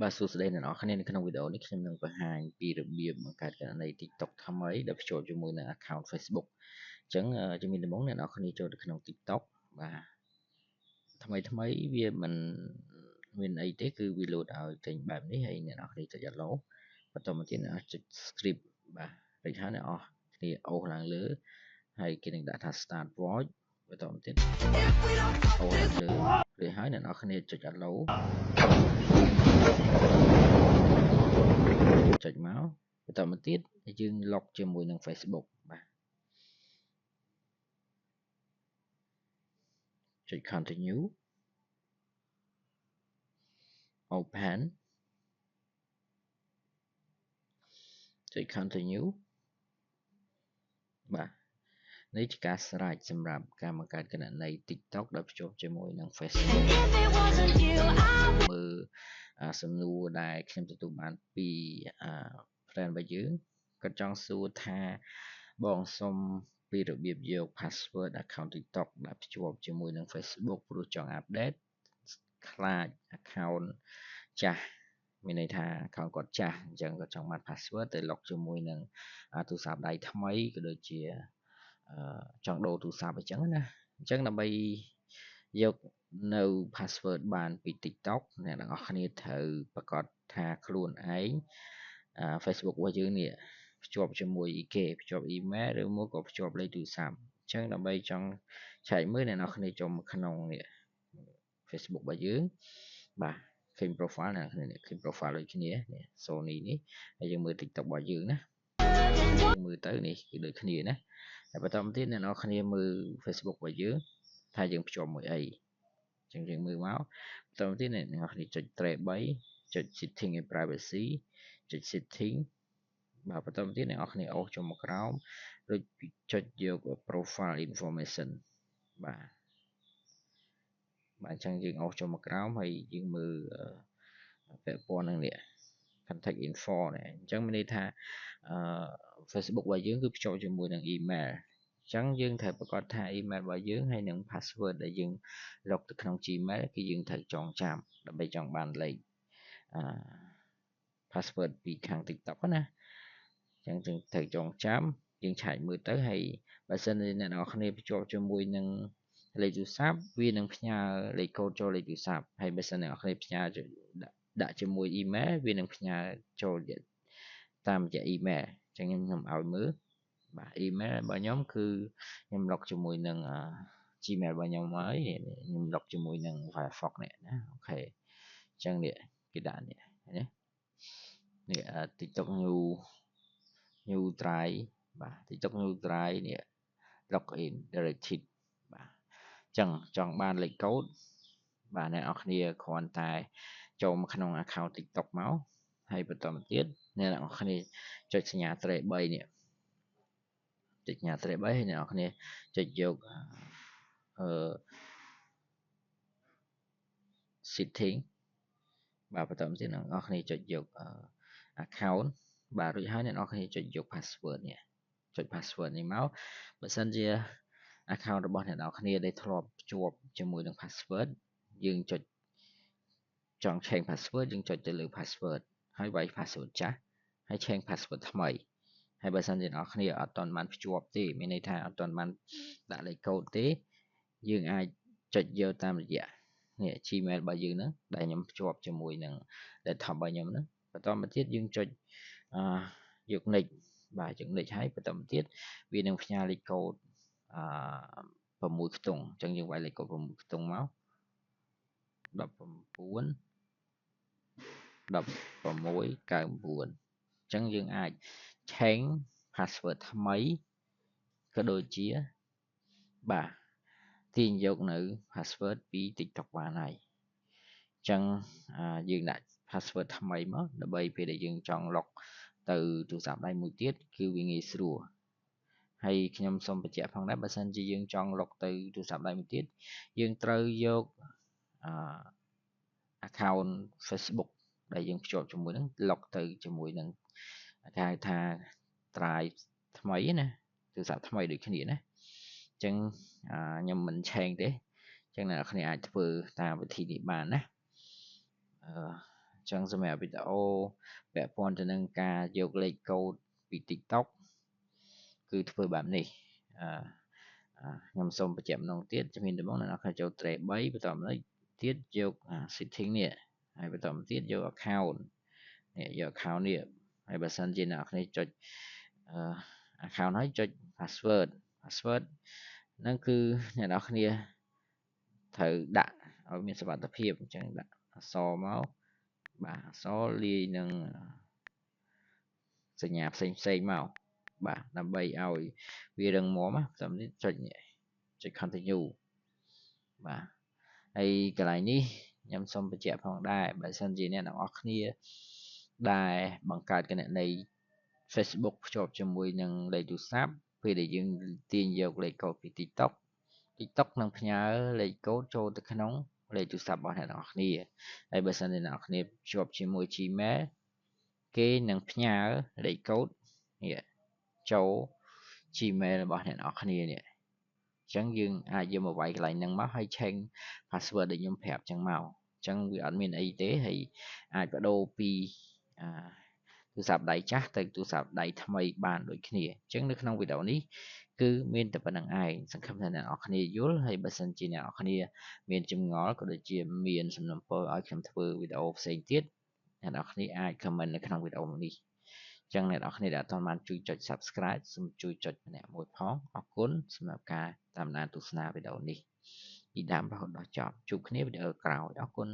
បាទសួស្តីអ្នកនរគ្នានៅក្នុងវីដេអូនេះខ្ញុំនឹងបង្ហាញពីរបៀបបង្កើតករណី TikTok ថ្មីដែលភ្ជាប់ជាមួយនឹង account Facebook អញ្ចឹងជំនាញដំបូងអ្នកនរគ្នាចូលទៅក្នុង TikTok បាទថ្មីវាមិនមានអីទេគឺវា load ឲ្យចេញបែបនេះហើយអ្នកនរគ្នាចុច allow បន្តមកទៀតអ្នកចុច script បាទរួចហើយអ្នកនរគ្នាអូសឡើងលើហើយគេនឹងដាក់ថា start watch បន្តមកទៀតអូសឡើងលើរួចហើយអ្នកនរគ្នាចុច allow ចុចមកបន្តមកទៀតយើង log ជាមួយនឹង Facebook បាទចុច continue open ចុច continue បាទនេះជាការស្រេចសម្រាប់ការបង្កើតគណនី TikTok ដែលភ្ជាប់ជាមួយនឹង Facebook មើលសំណួរដែលខ្ញុំទទួលបានពី friend របស់យើងគាត់ចង់សួរថាបងសុំពីរបៀបយក password account TikTok ដែលភ្ជាប់ជាមួយនឹង Facebook ព្រោះចង់ update ខ្លាច account ចាស់មានន័យថា account គាត់ចាស់អញ្ចឹងគាត់ចង់បាន password ទៅ log ជាមួយនឹងទូរស័ព្ទដៃថ្មីក៏ដូចជាចង់ដូរទូរស័ព្ទអញ្ចឹងណាអញ្ចឹងដើម្បីយកនៅ password បានពី TikTok អ្នកទាំងអស់គ្នាត្រូវប្រកាសថាខ្លួនឯងFacebook របស់យើងនេះភ្ជាប់ជាមួយគេភ្ជាប់ email ឬមកក៏ភ្ជាប់លេខទូរស័ព្ទអញ្ចឹងដើម្បីចង់ឆែកមើលអ្នកនរគ្នាចូលមកក្នុងនេះ Facebook របស់យើងបាទឃើញ profile អ្នកនរគ្នាឃើញ profile ដូចគ្នានេះ Sony នេះហើយយើងមើល TikTok របស់យើងណាយើងមើលទៅនេះគឺដូចគ្នាណាហើយបន្តមកទៀតអ្នកនរគ្នាមើល Facebook របស់យើងថាយើងភ្ជាប់មួយអីអញ្ចឹងយើងមើលមកបន្តមកទៀតអ្នកនរគ្នាចុច track 3ចុច setting and privacy ចុច setting បាទបន្តមកទៀតអ្នកនរគ្នាអូសចូលមកក្រោមរួចចុចយក profile information បាទអញ្ចឹងយើងអូសចូលមកក្រោមហើយយើងមើលពាក់ព័ន្ធនឹងនេះ contact info នេះអញ្ចឹងមានន័យថាFacebook របស់យើងគឺភ្ជាប់ជាមួយនឹង email អញ្ចឹងយើងត្រូវប្រកាសថា email របស់យើងហើយនឹង password ដែលយើង log ទៅក្នុង Gmail គឺយើងត្រូវចងចាំដើម្បីចង់បានលេខpassword ពីខាង TikTok ណាអញ្ចឹងត្រូវចងចាំយើងឆែកមើលទៅហើយបើសិនជាអ្នកនរគ្នាភ្ជាប់ជាមួយនឹងលេខទូរស័ព្ទវានឹងផ្ញើលេខកូដចូលលេខទូរស័ព្ទហើយបើសិនអ្នកនរគ្នាផ្ញើដាក់ជាមួយ email វានឹងផ្ញើចូលតាមរយៈ email អញ្ចឹងខ្ញុំឲ្យមើលបាទ email របស់ខ្ញុំគឺខ្ញុំ log ជាមួយនឹង Gmail របស់ខ្ញុំហើយខ្ញុំ log ជាមួយនឹង Firefox នេះណាអូខេអញ្ចឹងនេះគេដាក់នេះណានេះ TikTok new try បាទ TikTok new try នេះ login directed បាទអញ្ចឹងចង់បានលេខកូដបាទអ្នកនរគ្នាគ្រាន់តែចូលមកក្នុង account TikTok មកហើយបន្តមកទៀតអ្នកនរគ្នាចុចសញ្ញា track 3នេះចុចសញ្ញា track 3ហើយអ្នកនរគ្នាចុចយកsetting បាទបន្តមកទៀតអ្នកនរគ្នាចុចយក account បាទរួចហើយអ្នកនរគ្នាចុចយក password នេះចុច password នេះមកបើសិនជា account របស់អ្នកនរគ្នាដែលធ្លាប់ភ្ជាប់ជាមួយនឹង password យើងចុចចង់ change password យើងចុចទៅលើ password ហើយវាយ password ចាស់ហើយ change password ថ្មីហើយបើសិនជាអ្នកនរគ្នាអត់ទាន់បានភ្ជាប់ទេមានន័យថាអត់ទាន់បានដាក់លេខកូដទេយើងអាចចុចយកតាមរយៈនេះ Gmail របស់យើងហ្នឹងដែលខ្ញុំភ្ជាប់ជាមួយនឹង laptop របស់ខ្ញុំហ្នឹងបន្តមកទៀតយើងចុចយក next បាទចុច next ហើយបន្តមកទៀតវានឹងផ្ញើលេខកូដ6ខ្ទង់អញ្ចឹងយើងវាយលេខកូដ6ខ្ទង់មក19 1699អញ្ចឹងយើងអាច change password ថ្មីក៏ដូចជាបាទទាញយកនៅ password ពី TikTok បានហើយអញ្ចឹងយើងដាក់ password ថ្មីមកដើម្បីពេលដែលយើងចង់ log ទៅទូរស័ព្ទដៃមួយទៀតគឺវាងាយស្រួលហើយខ្ញុំសូមបញ្ជាក់ផងដែរបើសិនជាយើងចង់ log ទៅទូរស័ព្ទដៃមួយទៀតយើងត្រូវយក account Facebook ដែលយើងភ្ជាប់ជាមួយនឹង log ទៅជាមួយនឹងគេហៅថា Drive ថ្មីណាទូរស័ព្ទថ្មីដូចគ្នាណាអញ្ចឹងខ្ញុំមិនឆេងទេអញ្ចឹងអ្នកនរគ្នាអាចធ្វើតាមវិធីនេះបានណាអ ចឹងសម្រាប់វីដេអូពាក់ព័ន្ធទៅនឹងការយកលេខកូដពី TikTok គឺធ្វើបែបនេះអឺខ្ញុំសូមបញ្ជាក់ម្ដងទៀតជំហានដំបូងអ្នកនរគ្នាចូល tray 3បន្តមកទៀតយក setting នេះហើយបន្តមកទៀតយក account នេះយក account នេះហើយបើសិនជាអ្នកនរគ្នាចុចaccount ហើយចុច password ហ្នឹងគឺអ្នកនរគ្នាត្រូវដាក់ឲ្យមានសុវត្ថិភាពអញ្ចឹងដាក់អក្សរមកបាទអក្សរលាយនឹងសញ្ញាផ្សេងមកបាទដើម្បីឲ្យវារឹងមាំតាមនេះចុច continue បាទហើយកន្លែងនេះខ្ញុំសូមបញ្ជាក់ផងដែរបើសិនជាអ្នកទាំងអស់គ្នាដែលបង្កើតគណនី Facebook ភ្ជាប់ជាមួយនឹងលេខទូរស័ព្ទពេលដែលយើងទាញយកលេខកូដពី TikTok នឹងផ្ញើលេខកូដចូលទៅក្នុងលេខទូរស័ព្ទរបស់អ្នកទាំងអស់គ្នាហើយបើសិនជាអ្នកទាំងអស់គ្នាភ្ជាប់ជាមួយ Gmail គេនឹងផ្ញើលេខកូដនេះចូល Gmail របស់អ្នកទាំងអស់គ្នានេះអញ្ចឹងយើងអាចយកមកវាយកន្លែងហ្នឹងមកហើយ change password ដែលខ្ញុំប្រាប់ចឹងមកអញ្ចឹងវាអត់មានអីទេហើយអាចបដូរពីទូរស័ព្ទដៃចាស់ទៅទូរស័ព្ទដៃថ្មីបានដូចគ្នាអញ្ចឹងនៅក្នុងវីដេអូនេះគឺមានតែប៉ុណ្្នឹងឯងសង្ឃឹមថាអ្នកនរគ្នាយល់ហើយបើសិនជាអ្នកនរគ្នាមានចម្ងល់ក៏ដូចជាមានសំណពរឲ្យខ្ញុំធ្វើវីដេអូផ្សេងទៀតអ្នកនរគ្នាអាច comment នៅក្នុងវីដេអូនេះអញ្ចឹងអ្នកនរគ្នាដែលអត់ទាន់បានជួយចុច subscribe សូមជួយចុចម្នាក់មួយផងអរគុណសម្រាប់ការតាមដានទស្សនាវីដេអូនេះពីដើមរហូតដល់ចប់ជួបគ្នាវីដេអូក្រោយអរគុណ